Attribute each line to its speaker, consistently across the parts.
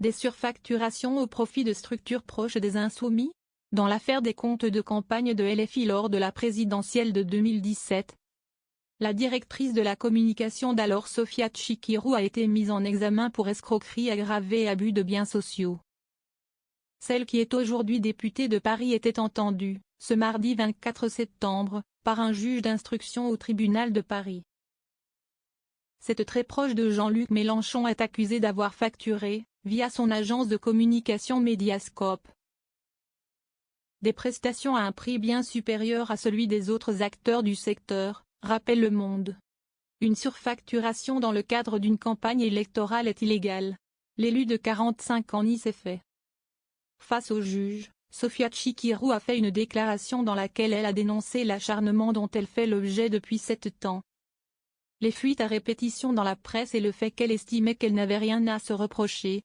Speaker 1: Des surfacturations au profit de structures proches des Insoumis? Dans l'affaire des comptes de campagne de LFI lors de la présidentielle de 2017, la directrice de la communication d'alors Sophia Tchikirou a été mise en examen pour escroquerie aggravée et abus de biens sociaux. Celle qui est aujourd'hui députée de Paris était entendue, ce mardi 24 septembre, par un juge d'instruction au tribunal de Paris. Cette très proche de Jean-Luc Mélenchon est accusée d'avoir facturé, via son agence de communication Mediascope, des prestations à un prix bien supérieur à celui des autres acteurs du secteur, rappelle Le Monde. Une surfacturation dans le cadre d'une campagne électorale est illégale. L'élu de 45 ans n'y s'est fait. Face au juge, Sophia Tchikirou a fait une déclaration dans laquelle elle a dénoncé l'acharnement dont elle fait l'objet depuis 7 ans. Les fuites à répétition dans la presse et le fait qu'elle estimait qu'elle n'avait rien à se reprocher,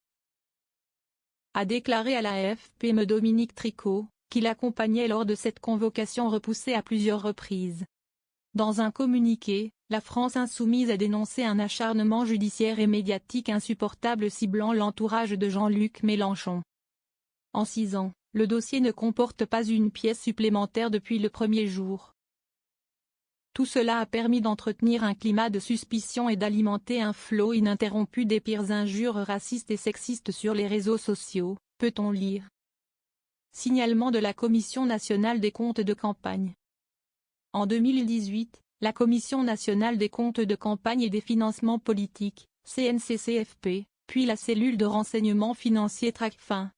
Speaker 1: a déclaré à la AFP Dominique Tricot, qui l'accompagnait lors de cette convocation repoussée à plusieurs reprises. Dans un communiqué, la France insoumise a dénoncé un acharnement judiciaire et médiatique insupportable ciblant l'entourage de Jean-Luc Mélenchon. En 6 ans, le dossier ne comporte pas une pièce supplémentaire depuis le premier jour. Tout cela a permis d'entretenir un climat de suspicion et d'alimenter un flot ininterrompu des pires injures racistes et sexistes sur les réseaux sociaux, peut-on lire. Signalement de la Commission nationale des comptes de campagne. En 2018, la Commission nationale des comptes de campagne et des financements politiques, CNCCFP, puis la cellule de renseignement financier TRACFIN,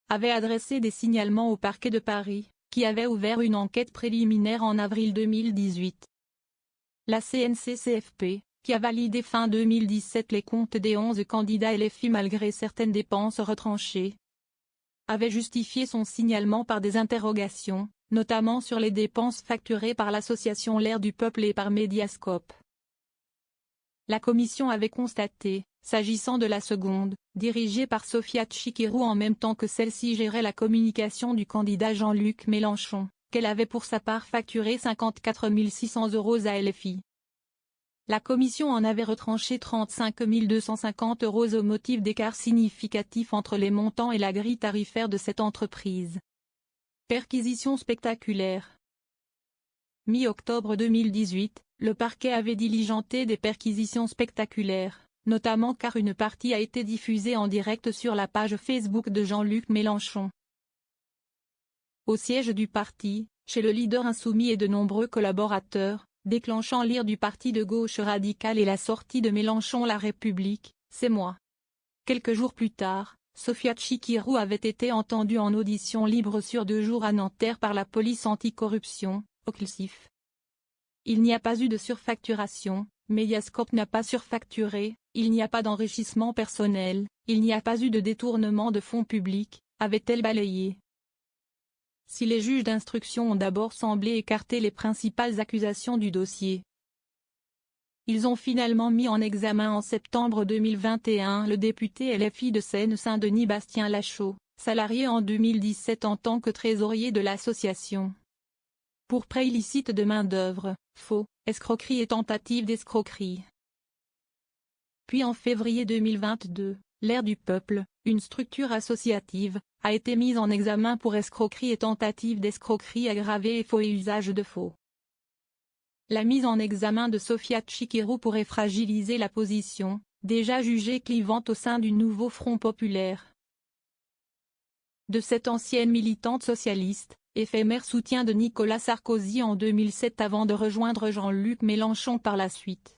Speaker 1: avait adressé des signalements au parquet de Paris, qui avait ouvert une enquête préliminaire en avril 2018. La CNCCFP, qui a validé fin 2017 les comptes des 11 candidats LFI malgré certaines dépenses retranchées, avait justifié son signalement par des interrogations, notamment sur les dépenses facturées par l'association L'Air du Peuple et par Mediascope. La commission avait constaté, s'agissant de la seconde, dirigée par Sophia Tchikirou en même temps que celle-ci gérait la communication du candidat Jean-Luc Mélenchon, qu'elle avait pour sa part facturé 54 600 € à LFI. La commission en avait retranché 35 250 € au motif d'écarts significatifs entre les montants et la grille tarifaire de cette entreprise. Perquisition spectaculaire. Mi-octobre 2018, le parquet avait diligenté des perquisitions spectaculaires, notamment car une partie a été diffusée en direct sur la page Facebook de Jean-Luc Mélenchon. Au siège du parti, chez le leader insoumis et de nombreux collaborateurs, déclenchant l'ire du parti de gauche radical et la sortie de Mélenchon La République, c'est moi. Quelques jours plus tard, Sophia Tchikirou avait été entendue en audition libre sur 2 jours à Nanterre par la police anticorruption, OCLSIF. Il n'y a pas eu de surfacturation, Mediascope n'a pas surfacturé, il n'y a pas d'enrichissement personnel, il n'y a pas eu de détournement de fonds publics, avait-elle balayé. Si les juges d'instruction ont d'abord semblé écarter les principales accusations du dossier, ils ont finalement mis en examen en septembre 2021 le député LFI de Seine-Saint-Denis Bastien Lachaud, salarié en 2017 en tant que trésorier de l'association, pour prêt illicite de main-d'œuvre, faux, escroquerie et tentative d'escroquerie. Puis en février 2022, l'Air du Peuple, une structure associative, a été mise en examen pour escroquerie et tentative d'escroquerie aggravée et faux et usage de faux. La mise en examen de Sophia Tchikirou pourrait fragiliser la position, déjà jugée clivante au sein du nouveau Front populaire, de cette ancienne militante socialiste, éphémère soutien de Nicolas Sarkozy en 2007 avant de rejoindre Jean-Luc Mélenchon par la suite.